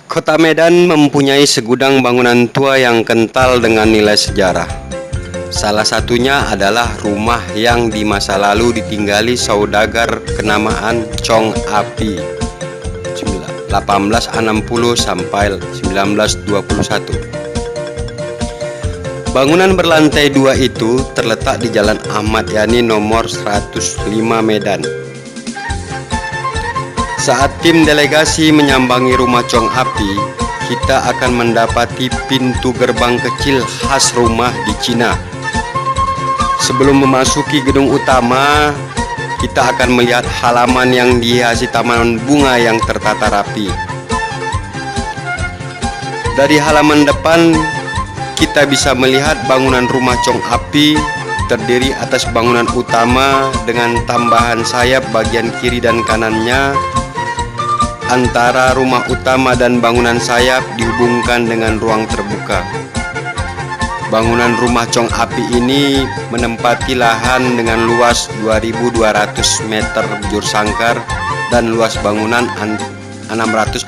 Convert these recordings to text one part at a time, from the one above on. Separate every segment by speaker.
Speaker 1: Kota Medan mempunyai segudang bangunan tua yang kental dengan nilai sejarah. Salah satunya adalah rumah yang di masa lalu ditinggali saudagar kenamaan Chong Api 1860 sampai 1921. Bangunan berlantai 2 itu terletak di Jalan Ahmad Yani nomor 105 Medan. Saat tim delegasi menyambangi rumah Chong Api, kita akan mendapati pintu gerbang kecil khas rumah di Cina. Sebelum memasuki gedung utama, kita akan melihat halaman yang dihiasi taman bunga yang tertata rapi. Dari halaman depan, kita bisa melihat bangunan rumah Chong Api terdiri atas bangunan utama dengan tambahan sayap bagian kiri dan kanannya. Antara rumah utama dan bangunan sayap dihubungkan dengan ruang terbuka. Bangunan rumah Chong Api ini menempati lahan dengan luas 2.200 meter bujur sangkar dan luas bangunan 640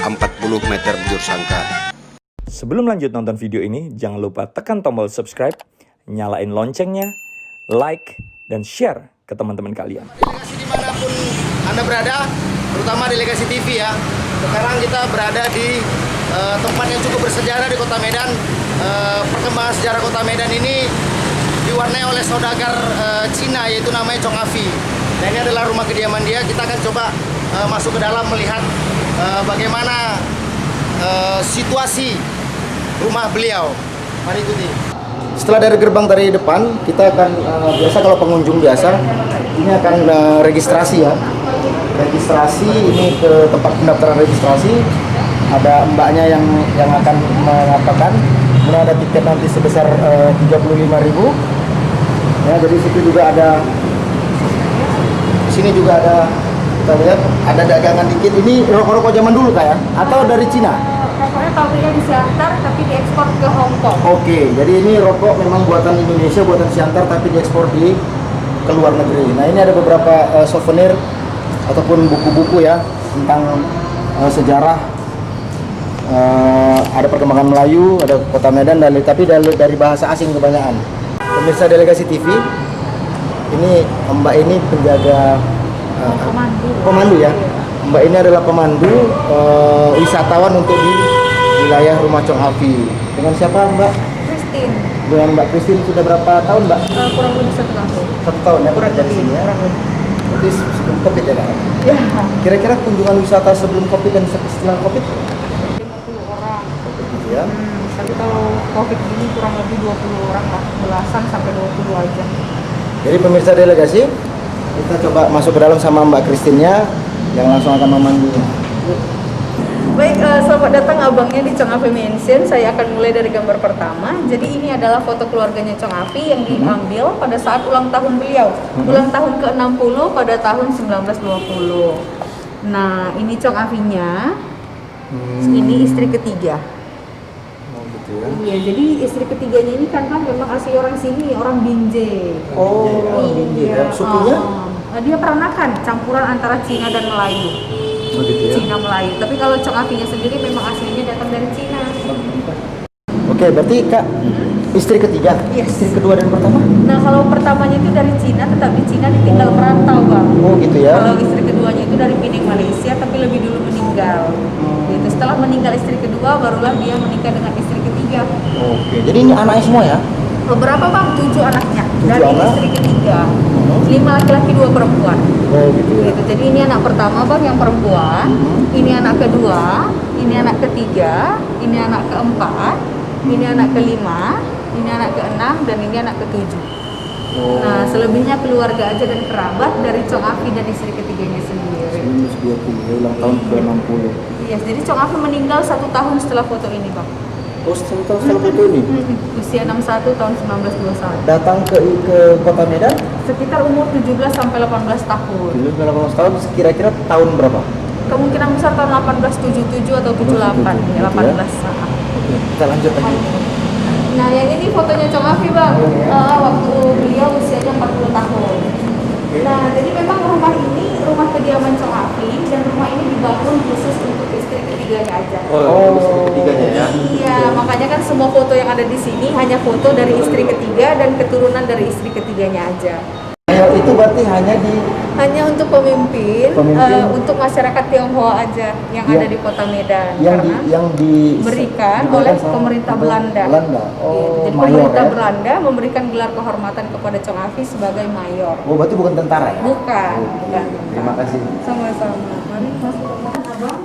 Speaker 1: meter bujur sangkar.
Speaker 2: Sebelum lanjut nonton video ini, jangan lupa tekan tombol subscribe, nyalain loncengnya, like, dan share ke teman-teman kalian.
Speaker 3: Delegasi dimanapun Anda berada, terutama delegasi TV ya. Sekarang kita berada di tempat yang cukup bersejarah di Kota Medan. Perkembangan sejarah Kota Medan ini diwarnai oleh saudagar Cina, yaitu namanya Chong Afi. Nah, ini adalah rumah kediaman dia. Kita akan coba masuk ke dalam melihat bagaimana situasi rumah beliau. Mari ikuti. Setelah dari gerbang dari depan, kita akan biasa kalau pengunjung biasa ini akan registrasi ya. Registrasi ini ke tempat pendaftaran registrasi. Ada mbaknya yang akan mengatakan, kemudian ada tiket nanti sebesar 35.000. Ya, jadi situ juga ada, di sini juga ada, kita lihat ada dagangan dikit. Ini rokok-rokok zaman dulu kayak atau dari Cina?
Speaker 4: Rokoknya pabriknya di Siantar tapi diekspor ke Hong Kong.
Speaker 3: Oke, jadi ini rokok memang buatan Indonesia, buatan Siantar tapi diekspor ke luar negeri. Nah, ini ada beberapa souvenir ataupun buku-buku ya tentang sejarah. Ada perkembangan Melayu, ada Kota Medan, tapi dari bahasa asing kebanyakan. Pemirsa delegasi TV, ini Mbak ini penjaga pemandu ya. Mbak ini adalah pemandu wisatawan untuk di wilayah rumah Chong Afi. Dengan siapa Mbak?
Speaker 4: Christine.
Speaker 3: Dengan Mbak Christine sudah berapa tahun Mbak?
Speaker 4: Kurang lebih 1 tahun.
Speaker 3: 1 tahun ya bekerja di sini ya. Berarti sebelum COVID ya Kak?
Speaker 4: Ya.
Speaker 3: Kira-kira kunjungan wisata sebelum COVID dan setelah COVID?
Speaker 4: 50 orang.
Speaker 3: Gitu ya.
Speaker 4: Tapi kalau COVID ini kurang lebih 20 orang lah. Belasan sampai 20 aja.
Speaker 3: Jadi pemirsa delegasi, kita coba masuk ke dalam sama Mbak Christine-nya yang langsung akan memandunya.
Speaker 4: Baik, selamat datang abangnya di Chong Afi Mansion. Saya akan mulai dari gambar pertama. Jadi ini adalah foto keluarganya Chong Afi yang diambil pada saat ulang tahun beliau. Ulang tahun ke-60 pada tahun 1920. Nah, ini Chong Afi-nya. Ini istri ketiga.
Speaker 3: Oh gitu ya.
Speaker 4: Iya, jadi istri ketiganya ini kan memang asli orang sini, orang Binjai.
Speaker 3: Oh, Binjai ya. Sukunya?
Speaker 4: Dia peranakan, campuran antara Cina dan Melayu.
Speaker 3: Oh gitu ya.
Speaker 4: Cina Melayu. Tapi kalau Chong Afi-nya sendiri memang aslinya datang dari Cina.
Speaker 3: Oke, berarti Kak istri ketiga,
Speaker 4: Yes.
Speaker 3: istri kedua dan pertama?
Speaker 4: Nah, kalau pertamanya itu dari Cina, tetap di Cina ditinggal merantau, Bang.
Speaker 3: Oh gitu ya.
Speaker 4: Kalau istri keduanya itu dari Pinang, Malaysia, tapi lebih dulu meninggal. Gitu. Setelah meninggal istri kedua, barulah dia menikah dengan istri ketiga.
Speaker 3: Oke, jadi ini anaknya semua ya?
Speaker 4: Beberapa Bang? 7 anaknya.
Speaker 3: 7
Speaker 4: Dari
Speaker 3: anak?
Speaker 4: istri ketiga. 5 laki-laki, 2 perempuan.
Speaker 3: Oh gitu ya.
Speaker 4: Gitu. Jadi ini anak pertama Bang yang perempuan, ini anak kedua, ini anak ketiga, ini anak keempat, ini anak kelima, ini anak keenam, dan ini anak ketujuh.
Speaker 3: Oh.
Speaker 4: Nah, selebihnya keluarga aja dan kerabat dari Chong Afi dan istri ketiganya sendiri.
Speaker 3: 1920 ya, ulang tahun ke-60.
Speaker 4: Iya, jadi Chong Afi meninggal 1 tahun setelah foto ini, Bang.
Speaker 3: Oh, setelah foto ini?
Speaker 4: Usia 61 tahun 1921.
Speaker 3: Datang ke Kota Medan?
Speaker 4: Sekitar umur 17 sampai 18 tahun.
Speaker 3: Dulu 18 tahun, kira-kira tahun berapa?
Speaker 4: Kemungkinan besar tahun 1877 atau 78, ya, 18.
Speaker 3: Oke, kita lanjut lagi.
Speaker 4: Nah, yang ini fotonya Chong Afi, Bang. Waktu beliau usianya 40 tahun. Nah, jadi memang rumah ini rumah kediaman Chong Afi, dan rumah ini dibangun khusus untuk istri ketiganya
Speaker 3: Oh, istri ketiganya ya.
Speaker 4: Iya, makanya kan semua foto yang ada di sini hanya foto dari istri ketiga dan keturunan dari istri ketiganya aja.
Speaker 3: Itu berarti
Speaker 4: Hanya untuk pemimpin. Untuk masyarakat Tionghoa aja yang ada di Kota Medan. Karena diberikan oleh pemerintah Belanda.
Speaker 3: Oh,
Speaker 4: jadi
Speaker 3: mayor,
Speaker 4: pemerintah
Speaker 3: ya?
Speaker 4: Belanda memberikan gelar kehormatan kepada Chong Afi sebagai mayor.
Speaker 3: Oh, berarti bukan tentara ya?
Speaker 4: Bukan.
Speaker 3: Terima kasih.
Speaker 4: Sama-sama. Mari masuk ke dalam, Abang.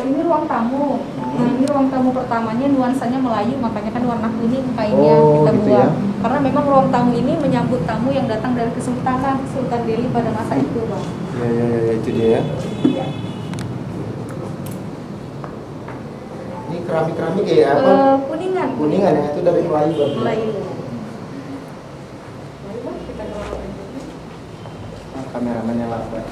Speaker 4: Ini ruang tamu. Nah, ini ruang tamu pertamanya nuansanya Melayu, makanya kan warna kuning kainnya kita
Speaker 3: gitu
Speaker 4: buat.
Speaker 3: ya?
Speaker 4: Karena memang ruang tamu ini menyambut tamu yang datang dari Kesultanan Sultan Delhi pada masa itu, Bang.
Speaker 3: Iya, itu dia ya.
Speaker 4: Iya.
Speaker 3: Ini keramik ya apa?
Speaker 4: Kuningan.
Speaker 3: Kuningan ya, itu dari Melayu berarti.
Speaker 4: Melayu. Mari, Bang, kita ke ruang
Speaker 3: Kameramennya lambat.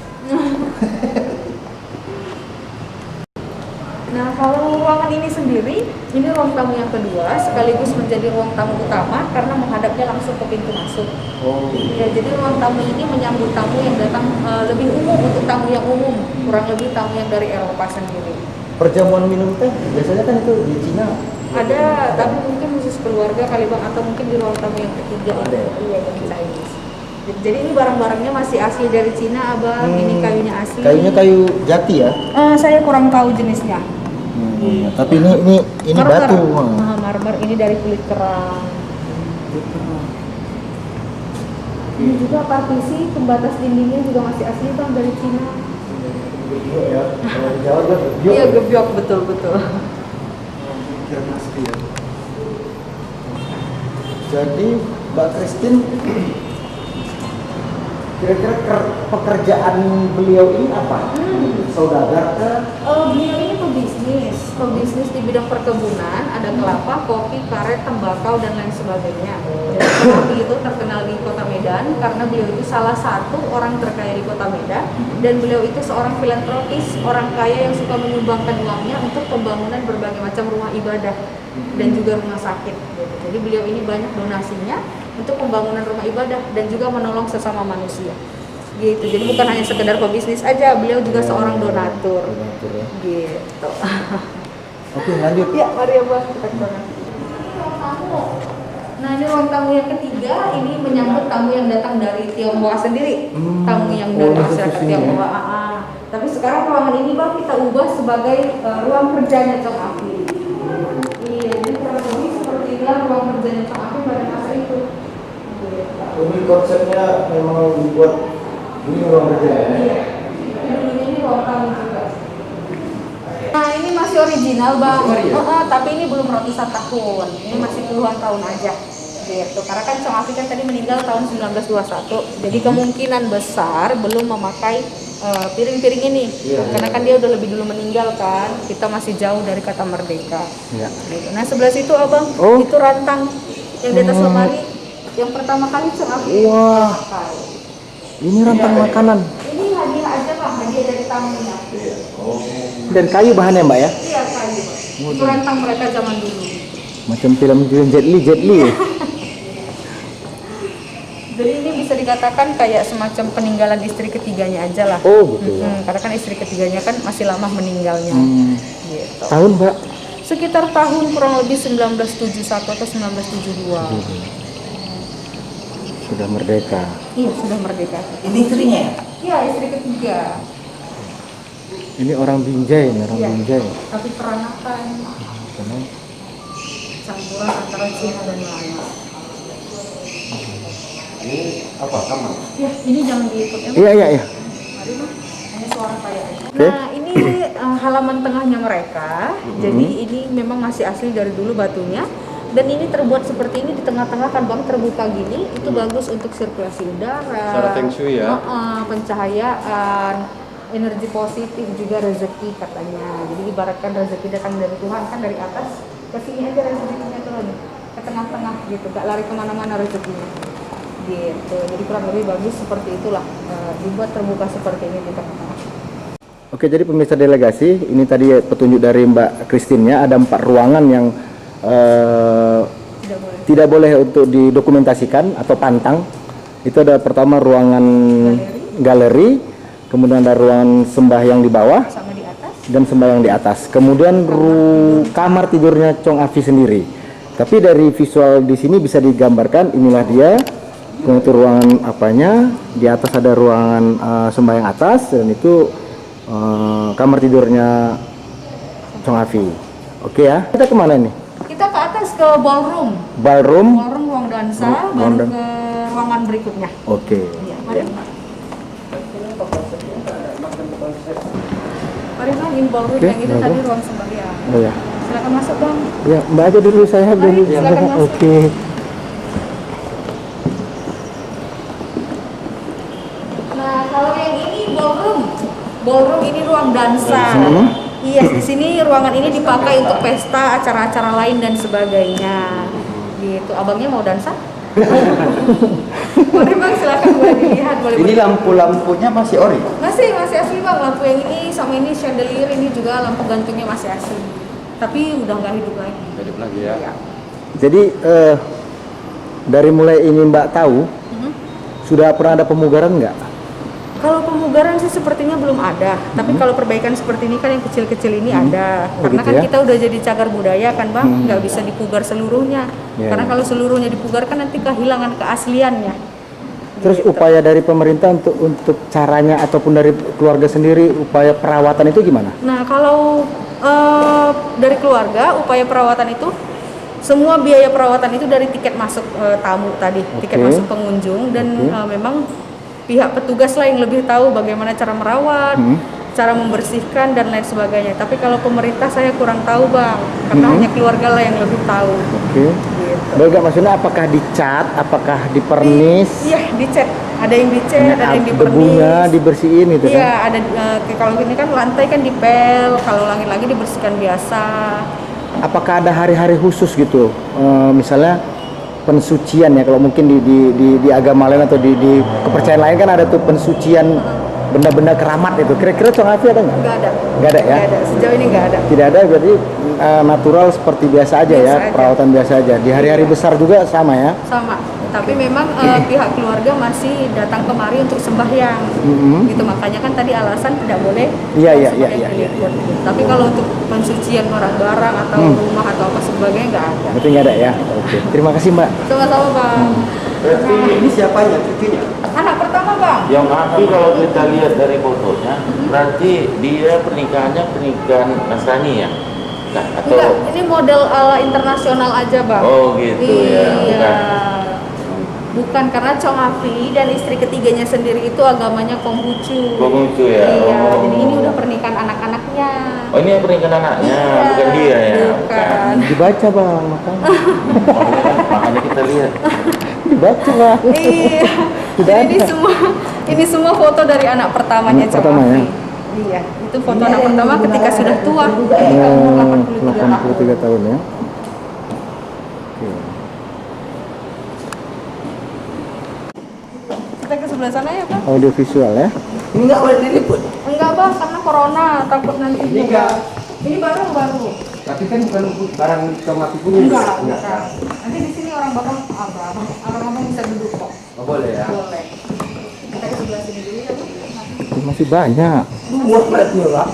Speaker 4: Nah, kalau ruangan ini sendiri, ini ruang tamu yang kedua, sekaligus menjadi ruang tamu utama karena menghadapnya langsung ke pintu masuk.
Speaker 3: Oh.
Speaker 4: Ya, jadi ruang tamu ini menyambut tamu yang datang lebih umum untuk tamu yang umum, kurang lebih tamu yang dari Eropa sendiri.
Speaker 3: Perjamuan minum teh biasanya kan itu di Cina.
Speaker 4: Ada, tapi mungkin khusus keluarga kali Bang, atau mungkin di ruang tamu yang ketiga
Speaker 3: Ada ya?
Speaker 4: Iya, yang Chinese. Jadi ini barang-barangnya masih asli dari Cina, Abang. Ini kayunya asli.
Speaker 3: Kayunya kayu jati ya?
Speaker 4: Saya kurang tahu jenisnya.
Speaker 3: Tapi ini
Speaker 4: Marmer.
Speaker 3: batu.
Speaker 4: Marmer ini dari kulit kerang. Ini juga partisi pembatas dindingnya juga masih asli Bang dari Cina. Iya, gebyok betul.
Speaker 3: Jadi Mbak Christine, kira-kira pekerjaan beliau ini apa? Saudagar ke?
Speaker 4: Beliau ini pebisnis di bidang perkebunan, ada kelapa, kopi, karet, tembakau dan lain sebagainya. Jadi itu terkenal di Kota Medan karena beliau itu salah satu orang terkaya di Kota Medan dan beliau itu seorang filantropis, orang kaya yang suka menyumbangkan uangnya untuk pembangunan berbagai macam rumah ibadah dan juga rumah sakit. Gitu. Jadi beliau ini banyak donasinya untuk pembangunan rumah ibadah dan juga menolong sesama manusia. Gitu. Jadi bukan hanya sekedar pebisnis aja, beliau juga seorang donatur.
Speaker 3: Ya.
Speaker 4: Gitu.
Speaker 3: Oke, lanjut.
Speaker 4: Ya, mari ya Bang, kita ke sana. Nah, ini ruang tamu yang ketiga, ini menyambut tamu yang datang dari Tionghoa sendiri. Tamu yang dari masyarakat Tionghoa. Tapi sekarang ruangan ini Bang kita ubah sebagai ruang kerjanya Chong Afi. Iya, jadi kurang lebih seperti inilah ruang kerjanya Chong Afi pada masa itu.
Speaker 3: Ini konsepnya memang dibuat ini ruang kerja ya?
Speaker 4: Iya. Ini ruang tamu juga. Nah, ini masih original Bang. Tapi ini belum ratusan tahun. Ini masih puluhan tahun aja. Gitu. Karena kan Chong Afi kan tadi meninggal tahun 1921. Jadi kemungkinan besar belum memakai piring-piring ini. Karena kan dia udah lebih dulu meninggal kan. Kita masih jauh dari kata merdeka.
Speaker 3: Iya.
Speaker 4: Gitu. Nah, sebelah situ Abang, itu rantang yang di atas lemari. Yang pertama kali Chong Afi pakai.
Speaker 3: Ini rantang makanan.
Speaker 4: Ini hadiah aja Pak, hadiah dari tamunya.
Speaker 3: Dan kayu bahannya Mbak ya?
Speaker 4: Iya, kayu. Itu rantang mereka zaman dulu.
Speaker 3: Macam film Jet Li ya?
Speaker 4: Jadi ini bisa dikatakan kayak semacam peninggalan istri ketiganya aja lah.
Speaker 3: Oh gitu ya.
Speaker 4: Karena kan istri ketiganya kan masih lama meninggalnya. Gitu.
Speaker 3: Tahun Mbak?
Speaker 4: Sekitar tahun kurang lebih 1971 atau 1972.
Speaker 3: Sudah merdeka.
Speaker 4: Iya, sudah merdeka.
Speaker 3: Ini istrinya ya?
Speaker 4: Iya, istri ketiga.
Speaker 3: Ini orang Binjai,
Speaker 4: Iya.
Speaker 3: Binjai.
Speaker 4: Tapi peranakan campuran antara Cina dan Melayu.
Speaker 3: Ini apa kamar?
Speaker 4: Ya, ini jangan diikut ya.
Speaker 3: Iya.
Speaker 4: Mari Bang, hanya suara saya aja. Nah, ini halaman tengahnya mereka. Jadi ini memang masih asli dari dulu batunya. Dan ini terbuat seperti ini di tengah-tengah kan Bang, terbuka gini, itu bagus untuk sirkulasi udara.
Speaker 1: Secara feng shui ya.
Speaker 4: Pencahayaan, energi positif juga rezeki katanya. Jadi ibaratkan rezeki datang dari Tuhan kan dari atas ke sini aja rezekinya turun ke tengah-tengah gitu, gak lari kemana-mana rezekinya. Gitu. Jadi kurang lebih bagus seperti itulah, dibuat terbuka seperti ini di tengah-tengah.
Speaker 3: Oke, jadi pemirsa delegasi, ini tadi petunjuk dari Mbak Christine-nya, ada 4 ruangan yang tidak boleh untuk didokumentasikan atau pantang. Itu ada pertama ruangan galeri, kemudian ada ruangan sembahyang di bawah,
Speaker 4: Sama di atas.
Speaker 5: dan sembahyang di atas. Kemudian kamar tidurnya Chong Afi sendiri. Tapi dari visual di sini bisa digambarkan inilah dia. Itu ruangan apanya? Di atas ada ruangan sembahyang atas dan itu kamar tidurnya Chong Afi. Oke ya. Kita kemana nih?
Speaker 4: Kita ke atas ke ballroom.
Speaker 5: Ballroom.
Speaker 4: Ballroom ruang dansa, baru ke ruangan berikutnya.
Speaker 5: Oke.
Speaker 4: Iya, mari. Mari Bang, ini ballroom yang itu tadi ruang sembahyang.
Speaker 5: Oh ya.
Speaker 4: Silakan masuk Bang.
Speaker 5: Ya, Mbak aja dulu saya
Speaker 4: Mari,
Speaker 5: dulu.
Speaker 4: silakan masuk.
Speaker 5: Oke.
Speaker 4: Nah, kalau yang ini ballroom. Ballroom ini ruang dansa. Iya, di sini ruangan ini dipakai untuk pesta, acara-acara lain dan sebagainya. Gitu. Abangnya mau dansa? Boleh Bang, silakan boleh dilihat, boleh.
Speaker 3: Ini lampu-lampunya masih ori?
Speaker 4: Masih asli Bang. Lampu yang ini sama ini chandelier ini juga lampu gantungnya masih asli. Tapi udah nggak hidup lagi.
Speaker 3: Hidup lagi ya.
Speaker 4: Iya.
Speaker 5: Jadi dari mulai ini Mbak tahu, sudah pernah ada pemugaran nggak?
Speaker 4: Kalau pemugaran sih sepertinya belum ada. Tapi kalau perbaikan seperti ini kan yang kecil-kecil ini ada.
Speaker 5: Oh,
Speaker 4: Karena
Speaker 5: gitu
Speaker 4: kan
Speaker 5: ya?
Speaker 4: kita udah jadi cagar budaya kan Bang, nggak bisa dipugar seluruhnya.
Speaker 5: Ya,
Speaker 4: Karena
Speaker 5: ya.
Speaker 4: kalau seluruhnya dipugar kan nanti kehilangan keasliannya.
Speaker 5: Terus
Speaker 4: Gitu.
Speaker 5: upaya dari pemerintah untuk caranya ataupun dari keluarga sendiri upaya perawatan itu gimana?
Speaker 4: Nah kalau dari keluarga upaya perawatan itu semua biaya perawatan itu dari tiket masuk tamu tadi, tiket
Speaker 5: Oke.
Speaker 4: masuk pengunjung dan
Speaker 5: Oke.
Speaker 4: memang pihak petugas lah yang lebih tahu bagaimana cara merawat, cara membersihkan dan lain sebagainya. Tapi kalau pemerintah saya kurang tahu Bang, karena hanya keluarga lah yang lebih tahu.
Speaker 5: Oke.
Speaker 4: Gitu.
Speaker 5: Baik, maksudnya apakah dicat, apakah dipernis?
Speaker 4: Iya dicat, ada yang dicat, ada yang
Speaker 5: Debunya
Speaker 4: dipernis.
Speaker 5: dibersihin gitu
Speaker 4: Iya
Speaker 5: kan?
Speaker 4: ada kalau ini kan lantai kan dipel, kalau langit lagi dibersihkan biasa.
Speaker 5: Apakah ada hari-hari khusus gitu? Misalnya pensucian ya, kalau mungkin di agama lain atau di kepercayaan lain kan ada tuh pensucian benda-benda keramat itu. Kira-kira Chong Afi ada nggak?
Speaker 4: Nggak ada.
Speaker 5: Nggak ada ya?
Speaker 4: Nggak ada. Sejauh ini nggak ada.
Speaker 5: Tidak ada, berarti natural seperti biasa aja
Speaker 4: Biasa
Speaker 5: ya,
Speaker 4: aja.
Speaker 5: perawatan biasa aja. Di hari-hari besar juga sama ya?
Speaker 4: Sama. Tapi memang pihak keluarga masih datang kemari untuk sembahyang. Gitu makanya kan tadi alasan tidak boleh.
Speaker 5: Iya, iya,
Speaker 4: sembahyang
Speaker 5: iya,
Speaker 4: di
Speaker 5: iya,
Speaker 4: libur. Tapi kalau untuk pensucian barang-barang atau rumah atau apa sebagainya nggak ada.
Speaker 5: Berarti nggak ada ya? Oke, terima kasih Mbak.
Speaker 4: Sama-sama Bang.
Speaker 3: Berarti ini siapanya cucunya?
Speaker 4: Anak pertama Bang.
Speaker 6: Yang Afi kalau kita lihat dari fotonya, berarti dia pernikahan Nasrani ya? Nah, atau
Speaker 4: Enggak, ini model ala internasional aja Bang.
Speaker 6: Oh, gitu ya,
Speaker 4: Iya.
Speaker 6: bukan.
Speaker 4: Bukan karena Chong Afi dan istri ketiganya sendiri itu agamanya Konghucu.
Speaker 6: Konghucu ya?
Speaker 4: Iya,
Speaker 6: Oh.
Speaker 4: jadi ini udah pernikahan anak-anaknya.
Speaker 6: Oh, ini yang pernikahan anaknya,
Speaker 4: Iya,
Speaker 6: bukan dia ya?
Speaker 4: bukan.
Speaker 5: Dibaca Bang, makanya.
Speaker 6: Makanya kita lihat.
Speaker 5: Dibaca Bang.
Speaker 4: Iya.
Speaker 5: Tidak
Speaker 4: Jadi
Speaker 5: ada.
Speaker 4: ini semua foto dari anak pertamanya
Speaker 5: Anak
Speaker 4: Chong
Speaker 5: pertama,
Speaker 4: Afi.
Speaker 5: ya?
Speaker 4: Iya, itu foto anak pertama ketika sudah tua, ketika umur 83 tahun.
Speaker 5: 83 tahun ya. Oke.
Speaker 4: Kita ke sebelah sana ya Bang?
Speaker 5: Audio visual ya.
Speaker 3: Ini nggak boleh diliput.
Speaker 4: Enggak Bang, karena corona, takut nanti
Speaker 3: Ini
Speaker 4: juga.
Speaker 3: enggak.
Speaker 4: Ini baru.
Speaker 3: Tapi kan bukan barang Chong Afi punya.
Speaker 4: Enggak. Nanti di sini orang abang bisa duduk kok.
Speaker 3: Oh, boleh ya.
Speaker 4: Boleh. Kita ke sebelah sini dulu ya Bang.
Speaker 5: Masih banyak.
Speaker 3: Buat berarti lah.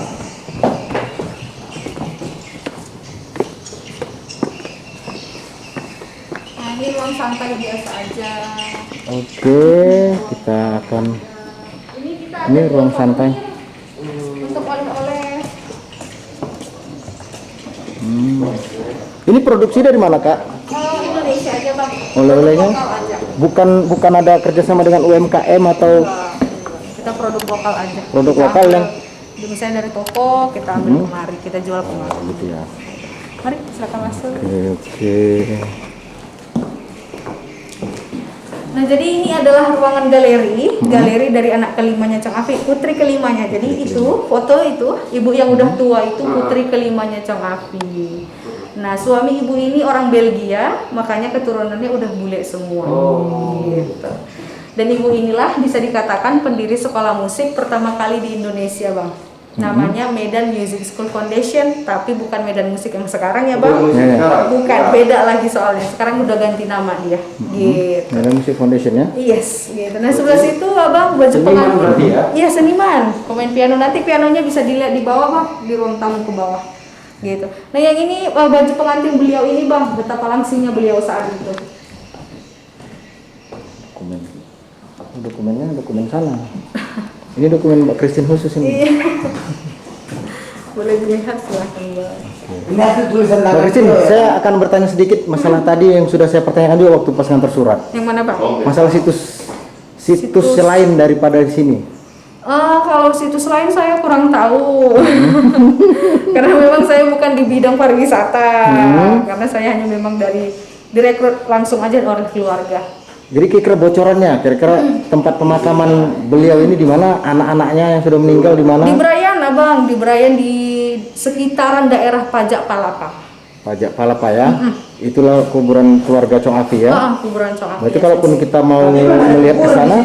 Speaker 4: Nah ini ruang santai biasa aja.
Speaker 5: Oke, kita akan
Speaker 4: Ini kita
Speaker 5: ini
Speaker 4: ada
Speaker 5: ruang
Speaker 4: dua
Speaker 5: santai.
Speaker 4: kamar untuk oleh-oleh.
Speaker 5: Ini produksi dari mana Kak?
Speaker 4: Indonesia aja Bang.
Speaker 5: Oleh-olehnya?
Speaker 4: Lokal aja.
Speaker 5: Bukan ada kerjasama dengan UMKM atau
Speaker 4: Kita produk lokal aja.
Speaker 5: Produk
Speaker 4: Kita
Speaker 5: lokal
Speaker 4: ambil,
Speaker 5: yang-
Speaker 4: misalnya dari toko kita ambil kemari, kita jual kemari.
Speaker 5: gitu ya.
Speaker 4: Mari silakan masuk.
Speaker 5: Oke.
Speaker 4: Nah jadi ini adalah ruangan galeri, galeri dari anak kelimanya Chong Afi, putri kelimanya. Jadi itu foto itu ibu yang udah tua itu putri kelimanya Chong Afi. Nah suami ibu ini orang Belgia, makanya keturunannya udah bule semua. Gitu. Dan ibu inilah bisa dikatakan pendiri sekolah musik pertama kali di Indonesia Bang. Namanya Medan Music School Foundation, tapi bukan Medan Musik yang sekarang ya Bang.
Speaker 5: Ya.
Speaker 4: Bukan, beda lagi soalnya. Sekarang udah ganti nama dia. Gitu.
Speaker 5: Medan Music Foundation ya.
Speaker 4: Yes, gitu. Nah sebelah situ abang baju
Speaker 5: Seniman
Speaker 4: pengantin.
Speaker 5: berarti ya?
Speaker 4: Iya seniman, pemain piano. Nanti pianonya bisa dilihat di bawah bang, di ruang tamu ke bawah. Gitu. Nah yang ini baju pengantin beliau ini bang, betapa langsingnya beliau saat itu.
Speaker 5: Dokumennya dokumen sana. Ini dokumen Mbak Christine khusus ini.
Speaker 4: Iya. Boleh dilihat silahkan bang.
Speaker 3: Ini hasil tulisan
Speaker 5: Mbak Christine, saya akan bertanya sedikit masalah tadi yang sudah saya pertanyakan juga waktu pas ngantar surat.
Speaker 4: Yang mana bang?
Speaker 5: Masalah situs
Speaker 4: Situs.
Speaker 5: lain daripada di sini.
Speaker 4: Kalau situs lain saya kurang tahu. Karena memang saya bukan di bidang pariwisata. Karena saya hanya memang dari direkrut langsung aja oleh keluarga.
Speaker 5: Jadi kira-kira bocorannya, kira-kira tempat pemakaman beliau ini di mana, anak-anaknya yang sudah meninggal di mana?
Speaker 4: Di Brayan abang, di Brayan di sekitaran daerah Pajak Palapa.
Speaker 5: Pajak Palapa ya. Itulah kuburan keluarga Chong Afi ya.
Speaker 4: Kuburan Chong Afi.
Speaker 5: Berarti kalaupun kita mau melihat ke sana,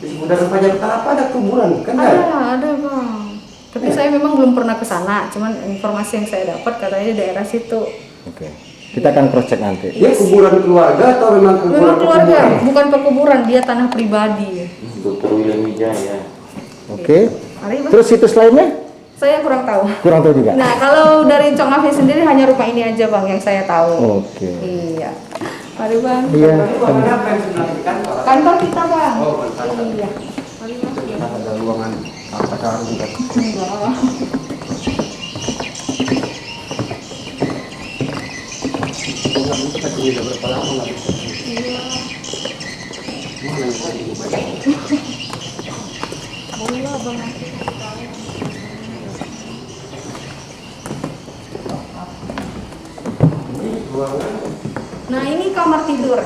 Speaker 3: Sebenarnya Pajak Palapa ada kuburan kan?
Speaker 4: ada bang. Tapi saya memang belum pernah ke sana. Cuman informasi yang saya dapat katanya di daerah situ.
Speaker 5: oke. Kita akan cross check nanti.
Speaker 3: Dia kuburan keluarga atau memang
Speaker 4: Memang keluarga, bukan pekuburan, dia tanah pribadi.
Speaker 6: Dr. William Wijaya.
Speaker 5: Oke.
Speaker 4: Mari bang.
Speaker 5: Terus situs lainnya?
Speaker 4: Saya kurang tahu.
Speaker 5: Kurang tahu juga.
Speaker 4: Nah kalau dari Chong Afi sendiri hanya rumah ini aja bang yang saya tahu.
Speaker 5: Oke.
Speaker 4: Iya. Mari bang.
Speaker 5: Iya.
Speaker 4: Kantor kita bang. Iya. Mari bang.
Speaker 3: Ada ruangan apa sarung kan?
Speaker 4: Enggak.
Speaker 3: Berapa lama nggak bisa?
Speaker 4: Boleh lah bang. Nah ini kamar tidur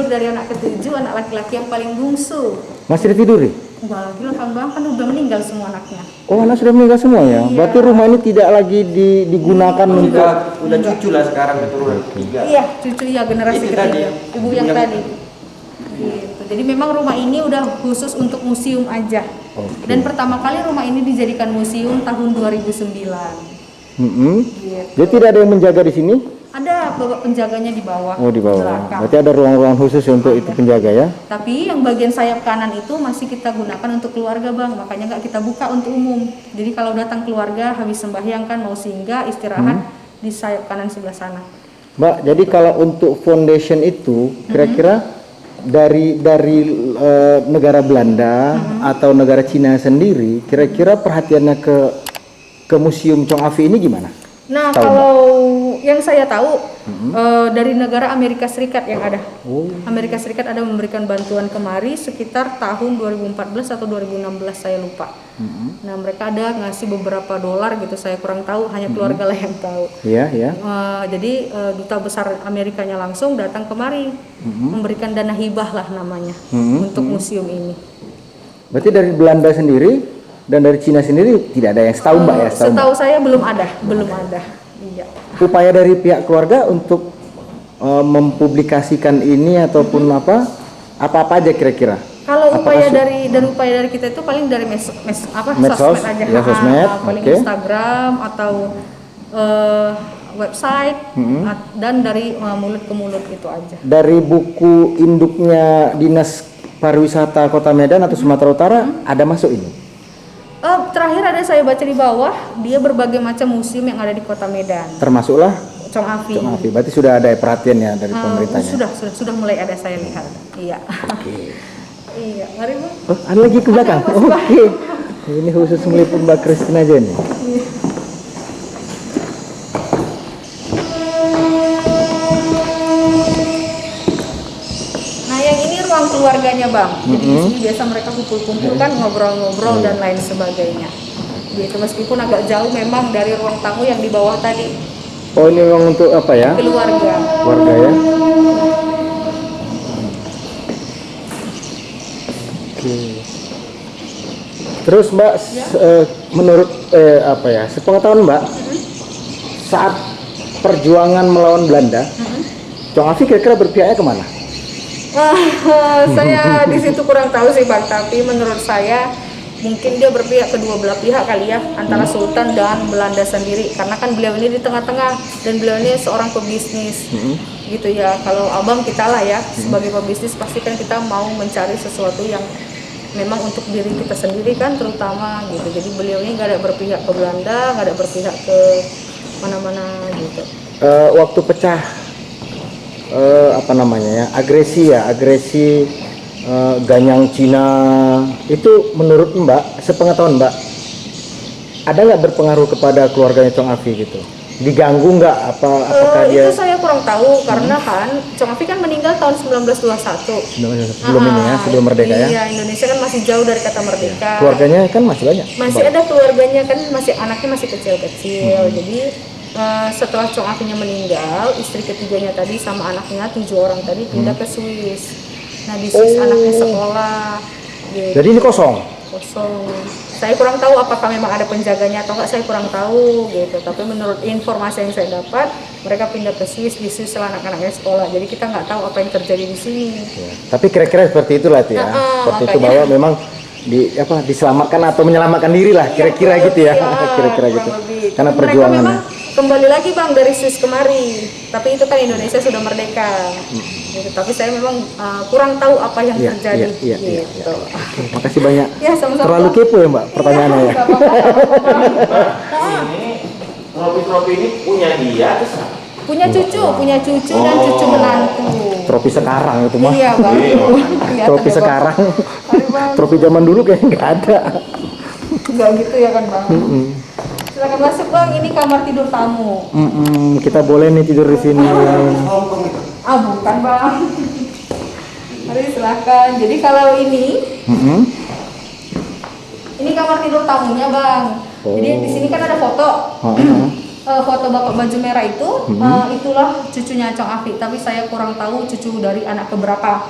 Speaker 4: dari anak ketujuh, anak laki-laki yang paling bungsu.
Speaker 5: Masih ditiduri?
Speaker 4: Enggak lagi lah bang, kan udah meninggal semua anaknya.
Speaker 5: Oh, anak sudah meninggal semua ya?
Speaker 4: Iya.
Speaker 5: Berarti rumah ini tidak lagi digunakan untuk...
Speaker 3: Udah cucu lah sekarang keturunan ketiga.
Speaker 4: Iya, cucu ya generasi
Speaker 3: Itu
Speaker 4: ketiga.
Speaker 3: tadi.
Speaker 4: Ibu yang tadi. Gitu. Jadi memang rumah ini udah khusus untuk museum aja.
Speaker 5: Oke.
Speaker 4: Dan pertama kali rumah ini dijadikan museum tahun 2009. Gitu.
Speaker 5: Jadi tidak ada yang menjaga di sini?
Speaker 4: Ada bapak penjaganya di bawah.
Speaker 5: Oh, di bawah.
Speaker 4: Belakang.
Speaker 5: Berarti ada ruang-ruang khusus untuk itu penjaga ya?
Speaker 4: Tapi yang bagian sayap kanan itu masih kita gunakan untuk keluarga bang, makanya nggak kita buka untuk umum. Jadi kalau datang keluarga habis sembahyang kan mau singgah istirahat di sayap kanan sebelah sana.
Speaker 5: Mbak, jadi kalau untuk foundation itu kira-kira dari negara Belanda atau negara Cina sendiri, kira-kira perhatiannya ke Museum Chong Afi ini gimana?
Speaker 4: Nah
Speaker 5: Tahu,
Speaker 4: kalau yang saya tahu dari negara Amerika Serikat yang ada. Amerika Serikat ada memberikan bantuan kemari sekitar tahun 2014 atau 2016 saya lupa. Nah mereka ada ngasih beberapa dolar gitu, saya kurang tahu, hanya keluarga lah yang tahu.
Speaker 5: Iya, ya.
Speaker 4: Jadi duta besar Amerikanya langsung datang kemari memberikan dana hibah lah namanya untuk museum ini.
Speaker 5: Berarti dari Belanda sendiri dan dari Cina sendiri tidak ada yang setahu Mbak ya?
Speaker 4: Setahu saya belum ada. Iya.
Speaker 5: Upaya dari pihak keluarga untuk mempublikasikan ini ataupun apa aja kira-kira?
Speaker 4: Kalau upaya
Speaker 5: Apakah
Speaker 4: dari kita itu paling dari
Speaker 5: Medsos,
Speaker 4: sosmed aja,
Speaker 5: ya, sosmed,
Speaker 4: paling
Speaker 5: oke.
Speaker 4: Instagram atau website dan dari mulut ke mulut itu aja.
Speaker 5: Dari buku induknya Dinas Pariwisata Kota Medan atau Sumatera Utara ada masuk ini?
Speaker 4: Terakhir ada saya baca di bawah, dia berbagai macam museum yang ada di Kota Medan.
Speaker 5: Termasuklah
Speaker 4: Chong Afi.
Speaker 5: Chong Afi. Berarti sudah ada perhatiannya dari pemerintahnya.
Speaker 4: Sudah mulai ada saya lihat. Iya. Iya, mari Bang.
Speaker 5: Oh, ada lagi ke belakang. Oke. Ini khusus meliput Mbak Christine aja nih.
Speaker 4: Nah, yang ini ruang keluarganya, Bang. Jadi di sini biasa mereka kumpul-kumpul kan, ngobrol-ngobrol dan lain sebagainya. Gitu, meskipun agak jauh memang dari ruang tamu yang di bawah tadi.
Speaker 5: Oh, ini ruang untuk apa ya?
Speaker 4: Keluarga.
Speaker 5: Keluarga ya. Oke. Terus Mbak, menurut sepengetahuan Mbak, saat perjuangan melawan Belanda, Chong Afi kira-kira berpihaknya kemana?
Speaker 4: Saya di situ kurang tahu sih Bang, tapi menurut saya mungkin dia berpihak kedua belah pihak kali ya, antara Sultan dan Belanda sendiri, karena kan beliau ini di tengah-tengah dan beliau ini seorang pebisnis gitu ya. Kalau abang kita lah ya, sebagai pebisnis pasti kan kita mau mencari sesuatu yang memang untuk diri kita sendiri kan terutama gitu. Jadi beliau ini nggak ada berpihak ke Belanda, nggak ada berpihak ke mana-mana gitu.
Speaker 5: Waktu pecah apa namanya ya, agresi Ganyang Cina itu menurut Mbak, sepengetahuan Mbak, ada nggak berpengaruh kepada keluarganya Chong Afi gitu? Diganggu nggak? Apakah dia?
Speaker 4: Itu saya kurang tahu karena kan Chong Afi kan meninggal tahun 1921.
Speaker 5: Sebelum ini ya, sebelum merdeka ya?
Speaker 4: Iya, Indonesia kan masih jauh dari kata merdeka.
Speaker 5: Keluarganya kan masih banyak?
Speaker 4: Masih ada keluarganya kan, masih anaknya masih kecil-kecil. Jadi setelah Chong Afi-nya meninggal, istri ketiganya tadi sama anaknya 7 orang tadi pindah ke Swiss. Nah di Swiss anaknya sekolah. Gitu.
Speaker 5: Jadi ini kosong?
Speaker 4: Kosong. Saya kurang tahu apakah memang ada penjaganya atau enggak, saya kurang tahu gitu. Tapi menurut informasi yang saya dapat, mereka pindah ke Swiss, di Swiss anak-anaknya sekolah. Jadi kita nggak tahu apa yang terjadi di sini.
Speaker 5: Ya. Tapi kira-kira seperti itulah ya. Seperti itu bahwa memang diselamatkan atau menyelamatkan diri lah, kira-kira gitu ya. Kira-kira gitu. Karena
Speaker 4: mereka
Speaker 5: perjuangannya.
Speaker 4: memang kembali lagi Bang dari Swiss kemari. Tapi itu kan Indonesia sudah merdeka. Gitu. Tapi saya memang kurang tahu apa yang terjadi. Gitu.
Speaker 5: Oke, makasih banyak.
Speaker 4: Ya, sama-sama.
Speaker 5: Terlalu kepo ya Mbak pertanyaannya ya.
Speaker 4: Nggak apa-apa.
Speaker 6: Ini trofi-trofi ini punya dia atau siapa?
Speaker 4: Punya cucu dan cucu menantu.
Speaker 5: Trofi sekarang itu mah.
Speaker 4: Iya Bang. Kelihatan
Speaker 5: Trofi
Speaker 4: ya, Bang.
Speaker 5: sekarang.
Speaker 4: Mari, Bang.
Speaker 5: Trofi zaman dulu kayaknya nggak ada.
Speaker 4: Nggak gitu ya kan Bang. Silakan masuk Bang, ini kamar tidur tamu.
Speaker 5: Kita boleh nih tidur di sini.
Speaker 4: Ah bukan Bang. Mari silakan. Jadi kalau ini kamar tidur tamunya Bang. Jadi di sini kan ada foto. Foto bapak baju merah itu, itulah cucunya Chong Afi. Tapi saya kurang tahu cucu dari anak keberapa.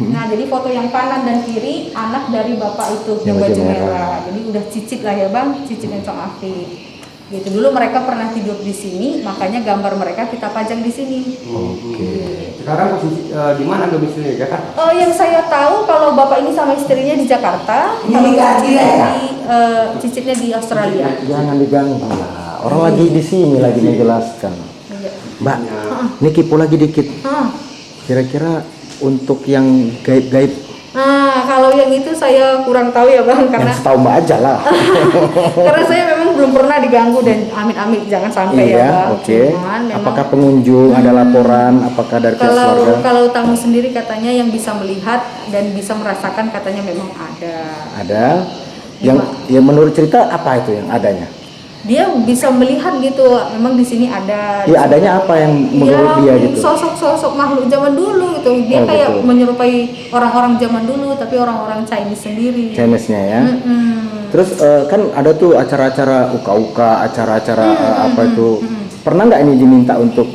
Speaker 4: Nah jadi foto yang kanan dan kiri anak dari bapak itu yang baju merah. Jadi udah cicit lah ya Bang, cicitnya Chong Afi. Gitu dulu mereka pernah tidur di sini, makanya gambar mereka kita pajang di sini.
Speaker 1: Sekarang posisi di mana domisilinya, Jakarta?
Speaker 4: Yang saya tahu kalau bapak ini sama istrinya di Jakarta, kalau cicitnya cicitnya di Australia.
Speaker 5: Jangan diganggu lah. Orang lagi di sini lagi menjelaskan. Mbak, ini kipu lagi dikit. Kira-kira untuk yang gaib-gaib.
Speaker 4: Nah, kalau yang itu saya kurang tahu ya Bang, karena
Speaker 5: Yang setahu Mbak aja lah.
Speaker 4: karena saya memang belum pernah diganggu dan amit-amit jangan sampai ya Bang. Cuman memang
Speaker 5: Apakah pengunjung ada laporan? Apakah dari pihak keluarga?
Speaker 4: kalau tamu sendiri katanya yang bisa melihat dan bisa merasakan katanya memang ada.
Speaker 5: Ada. Yang menurut cerita apa itu yang adanya?
Speaker 4: Dia bisa melihat gitu, memang di sini ada.
Speaker 5: Iya, adanya apa yang menurut dia gitu?
Speaker 4: Sosok-sosok makhluk zaman dulu gitu. Dia kayak
Speaker 5: gitu.
Speaker 4: menyerupai orang-orang zaman dulu, tapi orang-orang Chinese sendiri.
Speaker 5: Chinese-nya ya. Terus kan ada tuh acara-acara uka-uka, acara-acara apa itu. Pernah nggak ini diminta untuk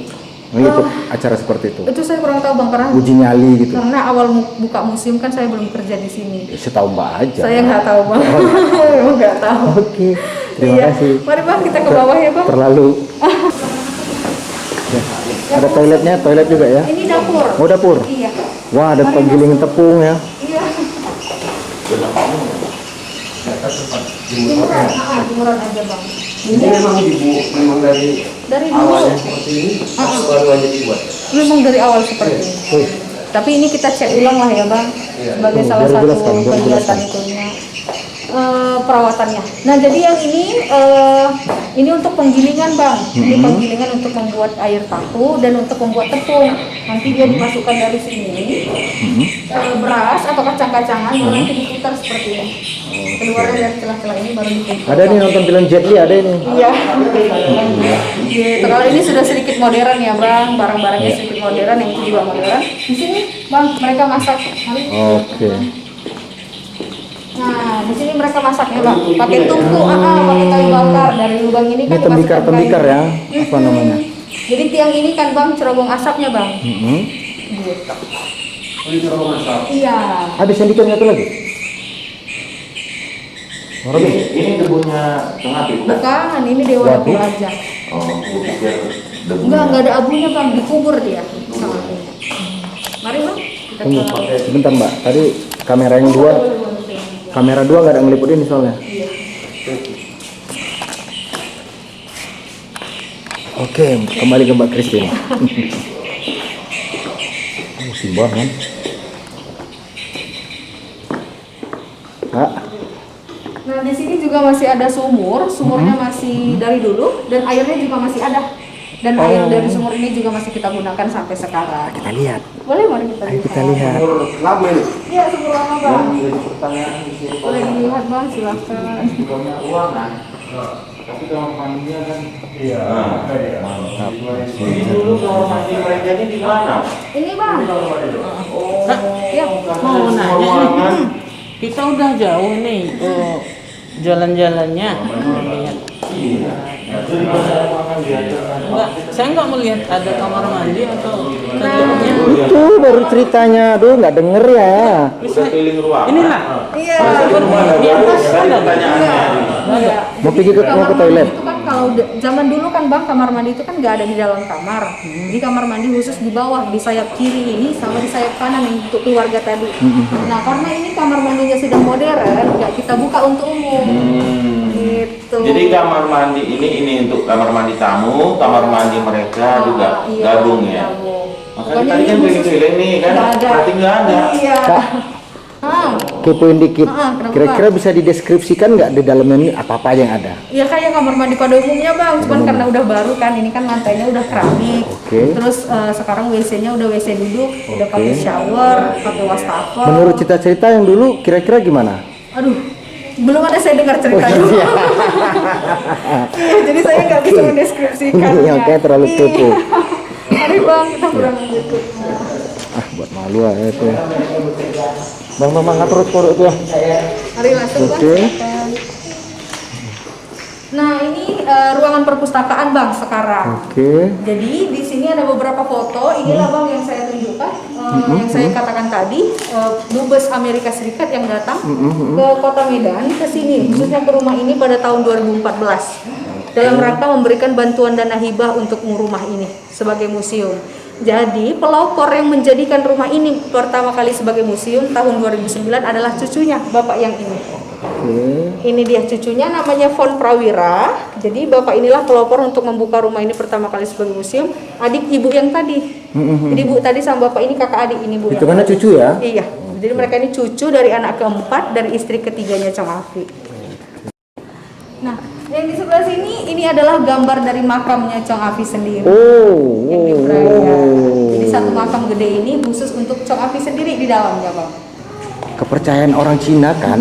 Speaker 5: mengikut acara seperti itu?
Speaker 4: Itu saya kurang tahu Bang, karena
Speaker 5: Uji nyali gitu.
Speaker 4: karena awal buka museum kan saya belum kerja di sini.
Speaker 5: Setahu Mbak aja.
Speaker 4: Saya nggak tahu Bang. Memang nggak tahu.
Speaker 5: Oke. Terima kasih.
Speaker 4: Mari Bang kita ke bawah ya Bang.
Speaker 5: Terlalu. Ada toiletnya, toilet juga ya?
Speaker 4: Ini dapur.
Speaker 5: Oh dapur.
Speaker 4: Iya.
Speaker 5: Wah ada penggiling tepung ya.
Speaker 4: Iya. Jemuran aja Bang.
Speaker 1: Ini memang dari
Speaker 4: Dari dulu.
Speaker 1: awalnya seperti ini, atau baru aja dibuat?
Speaker 4: Memang dari awal seperti ini. Tapi ini kita cek ulang lah ya Bang, sebagai salah
Speaker 5: biar
Speaker 4: satu
Speaker 5: jelaskan, biar
Speaker 4: kegiatan
Speaker 5: jelaskan.
Speaker 4: itunya. Perawatannya. Nah jadi yang ini untuk penggilingan Bang. Ini penggilingan untuk membuat air tahu dan untuk membuat tepung. Nanti dia dimasukkan dari sini beras atau kacang-kacangan baru nanti diputar seperti ini. Keluar dari celah-celah ini baru diputar.
Speaker 5: Ada nih nonton film Jet Li ada ini.
Speaker 4: Iya. Gitu. Kalau ini sudah sedikit modern ya Bang, barang-barangnya sedikit modern, yang itu juga modern. Di sini Bang mereka masak. Mari.
Speaker 5: Oke.
Speaker 4: Nah, di sini mereka masaknya Bang, pakai tungku, pakai kayu bakar dari lubang ini kan
Speaker 5: Ini tembikar-tembikar
Speaker 4: kayu.
Speaker 5: ya, apa namanya?
Speaker 4: Jadi tiang ini kan Bang cerobong asapnya Bang. Gitu. Iya.
Speaker 5: Habis yang dikan satu lagi.
Speaker 6: Ini kebunnya Tengah bukan?
Speaker 4: Bukan, ini dewa dapur aja.
Speaker 6: Oh, gue pikir debunya.
Speaker 4: Enggak ada abunya Bang, dikubur dia sama abunya. Mari Bang, kita
Speaker 5: Tunggu,
Speaker 4: ke
Speaker 5: sebentar Mbak. Tadi kamera yang dua. Kamera 2 nggak ada ngeliput ini soalnya. Oke, kembali ke Mbak Christine. Musibah kan? Kak,
Speaker 4: Nah, di sini juga masih ada sumur, sumurnya masih dari dulu dan airnya juga masih ada. Dan air dari sumur ini juga masih kita gunakan sampai sekarang.
Speaker 5: kita lihat.
Speaker 4: Boleh, mari kita
Speaker 5: Ayo
Speaker 4: lihat.
Speaker 5: kita lihat.
Speaker 3: Lama ini.
Speaker 4: Iya, sumur lama Bang.
Speaker 6: Pertanyaan di sini
Speaker 4: Boleh dilihat Bang, silakan.
Speaker 6: punya uang kan? Tapi kamar mandinya kan
Speaker 5: Mantap.
Speaker 6: ini dulu kamar mandi mereka ini di mana?
Speaker 4: Ini Bang. Ya,
Speaker 7: Mau nanya nih, kita udah jauh nih jalan-jalannya. Lihat. Enggak, saya nggak melihat ada kamar mandi atau kerjanya.
Speaker 5: Itu baru ceritanya, aduh nggak denger ya.
Speaker 6: Udah keliling ruang.
Speaker 7: Inilah.
Speaker 4: iya.
Speaker 7: Di atas ada.
Speaker 4: Iya.
Speaker 5: Mau pergi ke
Speaker 4: Kamar
Speaker 5: toilet?
Speaker 4: mandi itu kan kalau zaman dulu kan Bang, kamar mandi itu kan nggak ada di dalam kamar. Jadi kamar mandi khusus di bawah, di sayap kiri ini sama di sayap kanan yang untuk keluarga tadi. Nah, karena ini kamar mandinya sudah modern, nggak kita buka untuk umum. Gitu.
Speaker 6: Jadi kamar mandi ini untuk kamar mandi tamu, kamar mandi mereka juga
Speaker 4: Iya,
Speaker 6: gabung ya.
Speaker 4: gabung.
Speaker 6: Makanya
Speaker 4: Pokoknya
Speaker 6: tadi
Speaker 4: ini
Speaker 6: kan
Speaker 4: khusus-
Speaker 6: keliling nih kan,
Speaker 4: nggak ada.
Speaker 6: berarti nggak ada.
Speaker 4: Iya.
Speaker 5: Kak, kepoin dikit.
Speaker 4: Kenapa?
Speaker 5: Kira-kira bisa dideskripsikan nggak di dalamnya ini apa-apa yang ada?
Speaker 4: Ya kayak kamar mandi pada umumnya Bang, cuman karena udah baru kan, ini kan lantainya udah keramik.
Speaker 5: Oke.
Speaker 4: Terus sekarang WC-nya udah WC duduk, udah pakai shower, pakai wastafel.
Speaker 5: Menurut cerita-cerita yang dulu kira-kira gimana?
Speaker 4: Aduh, belum ada saya dengar ceritanya.
Speaker 5: Iya.
Speaker 4: Iya, jadi saya nggak bisa mendeskripsikan.
Speaker 5: Yang kayak terlalu kepo.
Speaker 4: Mari Bang, kita pulang gitu.
Speaker 5: Ah, buat malu aja itu ya. Bang, ngatur kodok tuh.
Speaker 4: Mari langsung Bang.
Speaker 5: Oke.
Speaker 4: silakan. Nah, ini ruangan perpustakaan Bang sekarang.
Speaker 5: Oke.
Speaker 4: Jadi di sini ada beberapa foto. Inilah Bang yang saya tunjukkan, yang saya katakan tadi, dubes Amerika Serikat yang datang ke Kota Medan ke sini, khususnya ke rumah ini pada tahun 2014 dalam rangka memberikan bantuan dana hibah untuk rumah ini sebagai museum. Jadi pelopor yang menjadikan rumah ini pertama kali sebagai museum tahun 2009 adalah cucunya Bapak yang ini.
Speaker 5: Oke.
Speaker 4: Ini dia cucunya, namanya Von Prawira. Jadi bapak inilah pelopor untuk membuka rumah ini pertama kali sebagai museum. Adik ibu yang tadi. Jadi ibu tadi sama bapak ini kakak adik, ini bu.
Speaker 5: Itu
Speaker 4: yang
Speaker 5: mana
Speaker 4: tadi.
Speaker 5: cucu ya?
Speaker 4: Iya. Jadi mereka ini cucu dari anak keempat dari istri ketiganya Chong Afi. Nah, yang di sebelah sini ini adalah gambar dari makamnya Chong Afi sendiri.
Speaker 5: Oh.
Speaker 4: Yang di Praia. Jadi satu makam gede ini khusus untuk Chong Afi sendiri di dalamnya, Bang.
Speaker 5: Kepercayaan orang Cina kan,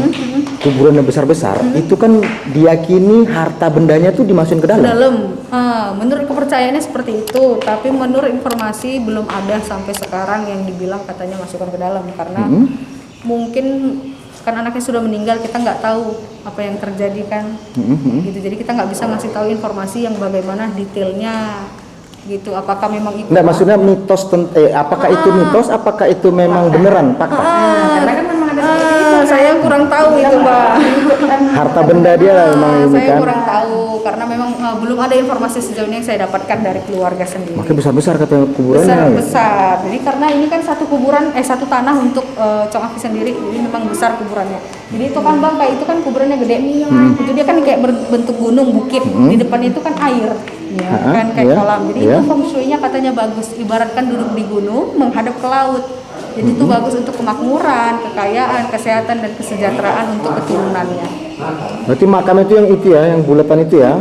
Speaker 5: kuburan yang besar-besar itu kan diyakini harta bendanya tuh dimasukin ke dalam.
Speaker 4: Menurut kepercayaannya seperti itu, tapi menurut informasi belum ada sampai sekarang yang dibilang katanya masukkan ke dalam karena mungkin kan anaknya sudah meninggal, kita nggak tahu apa yang terjadi kan, gitu. Jadi kita nggak bisa ngasih tahu informasi yang bagaimana detailnya, gitu. Apakah memang itu?
Speaker 5: Nggak, maksudnya mitos apakah itu mitos, apakah itu memang beneran fakta?
Speaker 4: Karena kan memang ada seperti itu. Saya kurang tahu itu, Bang.
Speaker 5: Harta benda dia lah memang ini
Speaker 4: Saya
Speaker 5: kan.
Speaker 4: kurang tahu karena memang belum ada informasi sejauh ini yang saya dapatkan dari keluarga sendiri.
Speaker 5: Makanya besar-besar kata kuburannya.
Speaker 4: Besar. Jadi karena ini kan satu kuburan, satu tanah untuk Chong Afi sendiri, ini memang besar kuburannya. Jadi itu kan Bang, kayak itu kan kuburannya gede. Itu dia kan kayak berbentuk gunung, bukit. Di depan itu kan air. Ya, kan kayak
Speaker 5: iya,
Speaker 4: kolam. Jadi
Speaker 5: iya.
Speaker 4: itu feng shui-nya katanya bagus. Ibaratkan duduk di gunung menghadap ke laut. Jadi itu bagus untuk kemakmuran, kekayaan, kesehatan dan kesejahteraan untuk keturunannya.
Speaker 5: Berarti makam itu yang itu ya, yang bulatan itu ya.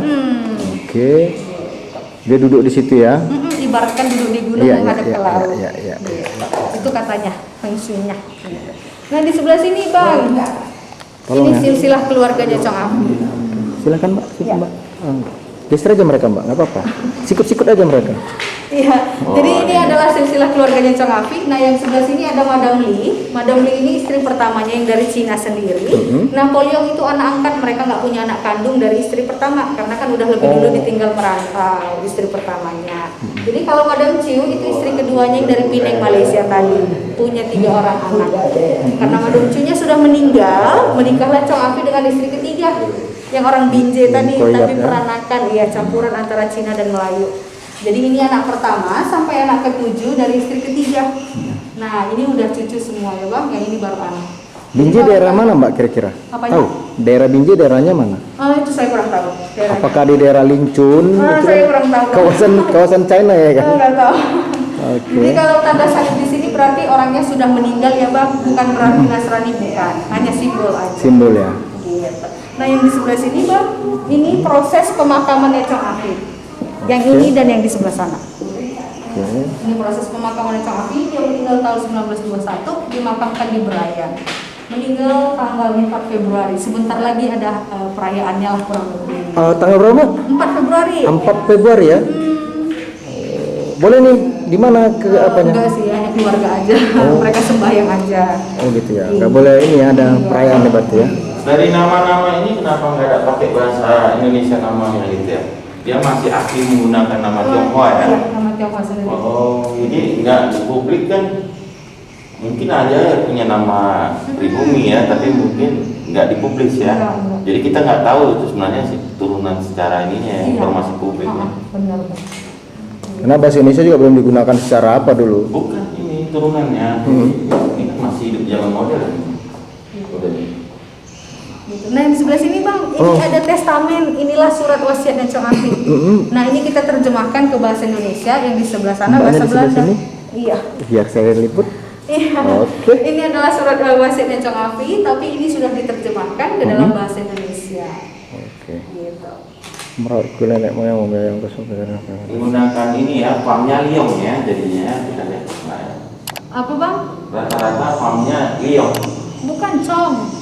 Speaker 5: Oke. Dia duduk di situ ya.
Speaker 4: Ibaratkan duduk di gunung
Speaker 5: Iya,
Speaker 4: menghadap
Speaker 5: iya,
Speaker 4: ke laut.
Speaker 5: iya, iya, iya.
Speaker 4: Itu katanya feng shui-nya. Nah di sebelah sini Bang,
Speaker 5: Tolong
Speaker 4: ini
Speaker 5: ya.
Speaker 4: silsilah keluarganya Chong Afi.
Speaker 5: Silakan Mbak, silakan Mbak. Geser aja mereka Mbak, nggak apa-apa. Sikut-sikut aja mereka.
Speaker 4: Iya, jadi ini adalah silsilah keluarganya Chong Afi. Nah yang sebelah sini ada Madam Li. Madam Li ini istri pertamanya yang dari Cina sendiri. Napoleon itu anak angkat, mereka nggak punya anak kandung dari istri pertama karena kan udah lebih dulu ditinggal merantau istri pertamanya. Jadi kalau Madam Chiu itu istri keduanya yang dari Penang Malaysia tadi, punya 3 orang anak. Karena Madam Chiu-nya sudah meninggal, menikahlah Chong Afi dengan istri ketiga yang orang Binjai tadi,
Speaker 5: Koyak,
Speaker 4: tapi
Speaker 5: ya.
Speaker 4: peranakan ya campuran antara Cina dan Melayu. Jadi ini anak pertama sampai anak ke-7 dari istri ketiga. Nah ini udah cucu semua ya Bang, yang ini baru anak.
Speaker 5: Binjai daerah mana Mbak kira-kira?
Speaker 4: Apanya?
Speaker 5: Tahu? Daerah Binjai daerahnya mana?
Speaker 4: Itu saya kurang tahu. daerahnya.
Speaker 5: Apakah di daerah Lincun? Itu
Speaker 4: saya
Speaker 5: kan
Speaker 4: kurang tahu.
Speaker 5: kawasan China ya kan?
Speaker 4: Nggak tahu.
Speaker 5: Oke.
Speaker 4: Jadi kalau tanda salib di sini berarti orangnya sudah meninggal ya bang, bukan berarti Nasrani, bukan, hanya simbol aja.
Speaker 5: Simbol ya.
Speaker 4: Gitu. Nah yang di sebelah sini bang, ini proses pemakaman Chong Afi. Yang ini dan yang di sebelah sana.
Speaker 5: Oke.
Speaker 4: Ini proses pemakaman Chong Afi, dia meninggal tahun 1921, dimakamkan di Berayan. Meninggal tanggal 4 Februari. Sebentar lagi ada perayaannya lah kurang lebih.
Speaker 5: Tanggal berapa?
Speaker 4: 4 Februari.
Speaker 5: 4 Februari ya. Boleh nih, di mana ke apanya?
Speaker 4: Enggak sih, hanya keluarga aja. Mereka sembahyang aja.
Speaker 5: Oh gitu ya. Nggak boleh ini ya, ada perayaan debat ya.
Speaker 6: Dari nama-nama ini kenapa nggak ada pakai bahasa Indonesia namanya gitu ya? Dia masih aktif menggunakan nama Tionghoa ya?
Speaker 4: Iya, nama Tionghoa sendiri.
Speaker 6: Oh, jadi nggak di publik kan mungkin aja yang punya nama pribumi ya, tapi mungkin nggak dipublis ya.
Speaker 4: Enggak.
Speaker 6: Jadi kita nggak tahu itu sebenarnya sih turunan secara ininya ya,
Speaker 4: Iya.
Speaker 6: informasi publik ya.
Speaker 4: Benar.
Speaker 5: Karena bahasa Indonesia juga belum digunakan secara apa dulu.
Speaker 6: Bukan ini turunannya, ini kan masih hidup zaman modern. Udah nih.
Speaker 4: Gitu. Nah yang di sebelah sini bang, ini ada testamen, inilah surat wasiatnya Chong Afi. Nah ini kita terjemahkan ke bahasa Indonesia, yang di sebelah sana
Speaker 5: Mbaknya
Speaker 4: bahasa
Speaker 5: di sebelah
Speaker 4: Belanda.
Speaker 5: sini?
Speaker 4: Iya.
Speaker 5: Biar saya liput.
Speaker 4: Iya.
Speaker 5: Oke.
Speaker 4: Ini adalah surat wasiatnya Chong Afi, tapi ini sudah diterjemahkan ke dalam bahasa Indonesia.
Speaker 5: Oke.
Speaker 4: Gitu.
Speaker 5: Merawat ku nenek moyang membayang ke saudara.
Speaker 6: Menggunakan ini ya, farmnya liong ya jadinya kita lihat. Nah, ya.
Speaker 4: Apa bang?
Speaker 6: Rata-rata farmnya liong.
Speaker 4: Bukan Chong.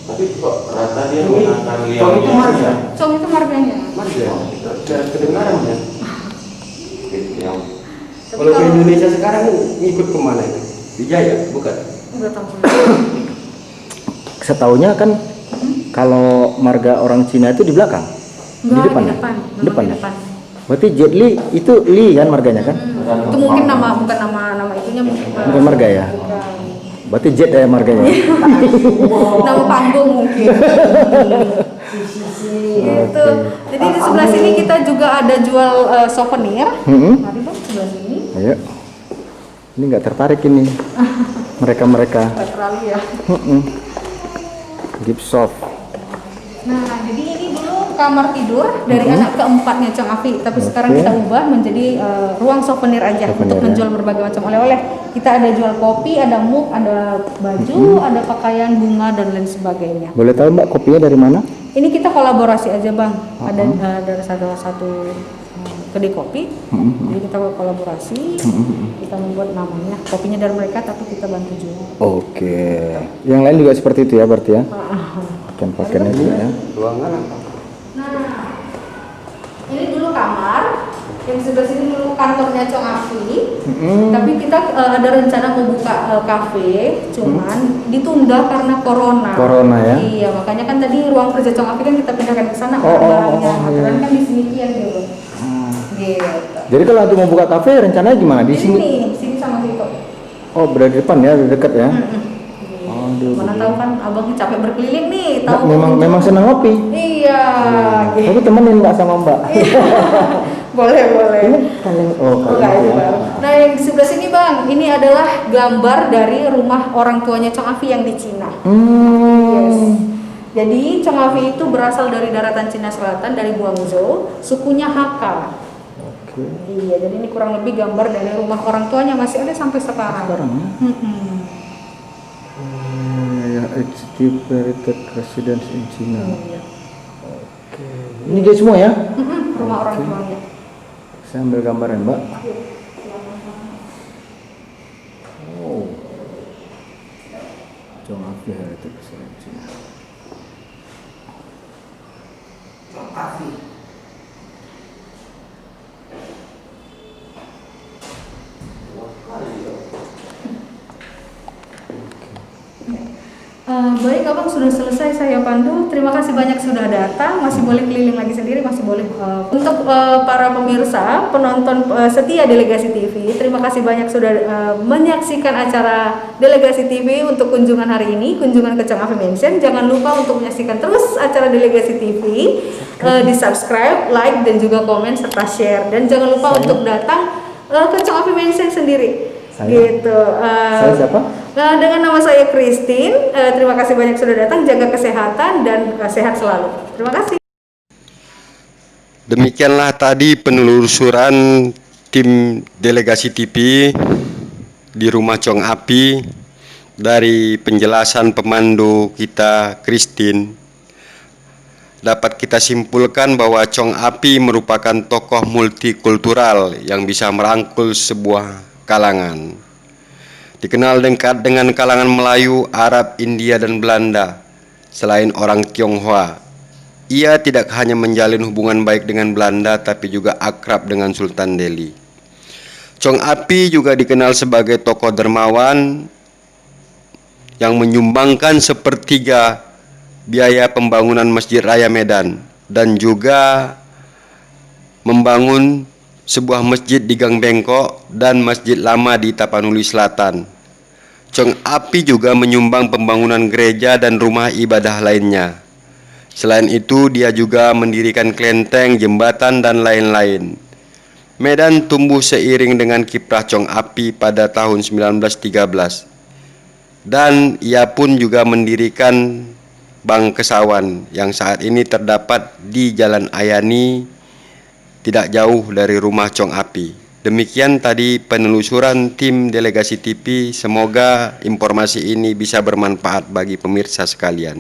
Speaker 6: Tapi kok rata dia menggunakan liong itu ya?
Speaker 4: Chong itu marganya.
Speaker 1: Kedengaran ya.
Speaker 6: Liong.
Speaker 4: Tapi
Speaker 1: Kalau ke Indonesia sekarang ngikut kemana itu? Wijaya, bukan?
Speaker 4: Enggak tahu.
Speaker 5: Setahunya kan kalau marga orang Cina itu di belakang.
Speaker 4: Enggak,
Speaker 5: depan.
Speaker 4: di depan. Memang
Speaker 5: Depan.
Speaker 4: di depan.
Speaker 5: Berarti Jet Li itu Li kan marganya kan?
Speaker 4: Itu mungkin bukan nama itunya
Speaker 5: Bukan marga ya?
Speaker 4: Bukan.
Speaker 5: Berarti Jet ya marganya.
Speaker 4: Nama panggung mungkin. Gitu. Jadi di sebelah sini kita juga ada jual souvenir. Mari bang sebelah sini.
Speaker 5: Ayo. Ini nggak tertarik ini. Mereka-mereka.
Speaker 4: Nggak terlalu ya.
Speaker 5: Gift shop.
Speaker 4: Nah jadi ini dulu kamar tidur dari anak keempatnya Chong Afi. Tapi sekarang kita ubah menjadi ruang souvenir aja
Speaker 5: Souvenir,
Speaker 4: untuk menjual berbagai macam oleh-oleh. Kita ada jual kopi, ada mug, ada baju, ada pakaian, bunga dan lain sebagainya.
Speaker 5: Boleh tahu Mbak kopinya dari mana?
Speaker 4: Ini kita kolaborasi aja bang. Ada dari salah satu kedai kopi. Jadi kita kolaborasi. Kita membuat namanya. Kopinya dari mereka tapi kita bantu jual.
Speaker 5: Oke. Yang lain juga seperti itu ya berarti ya? Pakaian-pakaian itu ya.
Speaker 1: Ruangan apa?
Speaker 4: Nah, ini dulu kamar. Yang sebelah sini dulu kantornya Chong Afi. Tapi kita ada rencana mau buka kafe, cuman ditunda karena corona.
Speaker 5: Corona ya?
Speaker 4: Iya, makanya kan tadi ruang kerja Chong Afi kan kita pindahkan ke sana barang-barangnya. Aturan kan di sini kian dulu. Gitu.
Speaker 5: Jadi kalau nanti mau buka kafe rencananya gimana? Di sini?
Speaker 4: Sini sama situ.
Speaker 5: Oh berada di depan ya, dekat ya? Aduh.
Speaker 4: Mana tahu kan abang capek berkeliling nih,
Speaker 5: Nah,
Speaker 4: tahu.
Speaker 5: memang senang ngopi.
Speaker 4: Iya. Gitu.
Speaker 5: Tapi temenin Mbak sama Mbak.
Speaker 4: Boleh.
Speaker 5: Kalian
Speaker 4: Enggak,
Speaker 5: gitu
Speaker 4: itu
Speaker 5: ya.
Speaker 4: baru. Nah yang di sebelah sini bang, ini adalah gambar dari rumah orang tuanya Chong Afi yang di Cina. Yes. Jadi Chong Afi itu berasal dari daratan Cina Selatan, dari Guangzhou, sukunya Hakka.
Speaker 5: Oke.
Speaker 4: Iya, jadi ini kurang lebih gambar dari rumah orang tuanya, masih ada sampai sekarang.
Speaker 5: Sekarang ya? Ya, HT Heritage Residence in China.
Speaker 4: Iya.
Speaker 5: Oke. Ini dia semua ya?
Speaker 4: Rumah orang tuanya.
Speaker 5: Saya ambil gambarnya Mbak. Oh. Chong Afi Heritage Residence China.
Speaker 4: Baik abang, sudah selesai saya pandu. Terima kasih banyak sudah datang. Masih boleh keliling lagi sendiri, masih boleh. Untuk para pemirsa, penonton setia Delegasi TV, terima kasih banyak sudah menyaksikan acara Delegasi TV untuk kunjungan hari ini, kunjungan ke Chong Afi Mansion. Jangan lupa untuk menyaksikan terus acara Delegasi TV, di subscribe, like dan juga komen serta share. Dan jangan lupa untuk datang ke Chong Afi Mansion sendiri. Gitu.
Speaker 5: Saya siapa?
Speaker 4: Nah, dengan nama saya Christine, terima kasih banyak sudah datang, jaga kesehatan dan sehat selalu. Terima kasih.
Speaker 1: Demikianlah tadi penelusuran tim delegasi TV di Rumah Chong Api dari penjelasan pemandu kita Christine. Dapat kita simpulkan bahwa Chong Api merupakan tokoh multikultural yang bisa merangkul sebuah kalangan. Dikenal dekat dengan kalangan Melayu, Arab, India, dan Belanda. Selain orang Tionghoa, ia tidak hanya menjalin hubungan baik dengan Belanda, tapi juga akrab dengan Sultan Delhi. Chong Api juga dikenal sebagai tokoh dermawan yang menyumbangkan sepertiga biaya pembangunan Masjid Raya Medan dan juga membangun sebuah masjid di Gang Bengkok dan masjid lama di Tapanuli Selatan. Chong Api juga menyumbang pembangunan gereja dan rumah ibadah lainnya. Selain itu, dia juga mendirikan kelenteng, jembatan, dan lain-lain. Medan tumbuh seiring dengan kiprah Chong Api pada tahun 1913. Dan ia pun juga mendirikan Bank Kesawan yang saat ini terdapat di Jalan Ayani, tidak jauh dari rumah Chong Api. Demikian tadi penelusuran tim delegasi TV. Semoga informasi ini bisa bermanfaat bagi pemirsa sekalian.